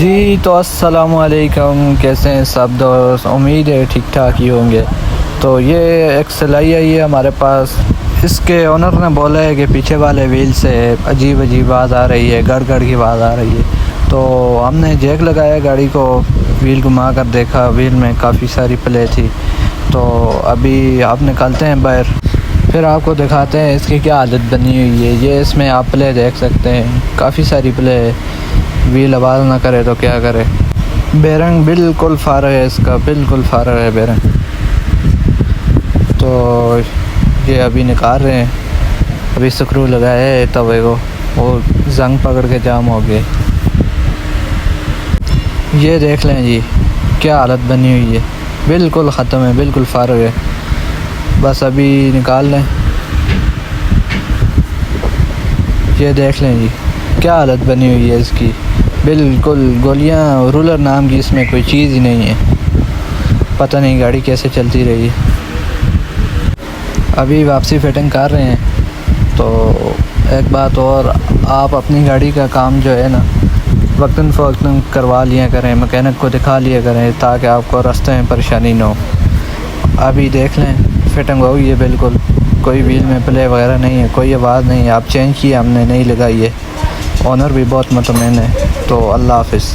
जी तो अस्सलाम वालेकुम, कैसे हैं सब दोस्त। उम्मीद है ठीक ठाक ही होंगे। तो ये एक सिलाई आई है हमारे पास। इसके ओनर ने बोला है कि पीछे वाले व्हील से अजीब अजीब आवाज़ आ रही है, गड़ गड़ की आवाज़ आ रही है। तो हमने जैक लगाया गाड़ी को, व्हील घुमा कर देखा, व्हील में काफ़ी सारी प्ले थी। तो अभी आप निकालते हैं बाहर, फिर आपको दिखाते हैं इसकी क्या हालत बनी हुई है। ये इसमें आप प्ले देख सकते हैं, काफ़ी सारी प्ले है। व्हील आवाज़ ना करे तो क्या करे। बेरंग बिल्कुल फारग है, इसका बिल्कुल फारग है बेरंग। तो ये अभी निकाल रहे हैं, अभी स्क्रू लगाया है तवे को, वो जंग पकड़ के जाम हो गए। ये देख लें जी क्या हालत बनी हुई है, बिल्कुल ख़त्म है, बिल्कुल फारग है। बस अभी निकाल लें। ये देख लें जी क्या हालत बनी हुई है इसकी, बिल्कुल गोलियां। रूलर नाम की इसमें कोई चीज़ ही नहीं है, पता नहीं गाड़ी कैसे चलती रही। अभी वापसी फिटिंग कर रहे हैं। तो एक बात और, आप अपनी गाड़ी का काम जो है ना वक्तन फ़वक्तन करवा लिया करें, मैकेनिक को दिखा लिया करें, ताकि आपको रास्ते में परेशानी ना हो। अभी देख लें फिटिंग हो गई है बिल्कुल, कोई व्हील में प्ले वगैरह नहीं है, कोई आवाज़ नहीं है। आप चेंज किए, हमने नहीं लगाई है। ओनर भी बहुत मुतमईन है। तो अल्लाह हाफ़िज़।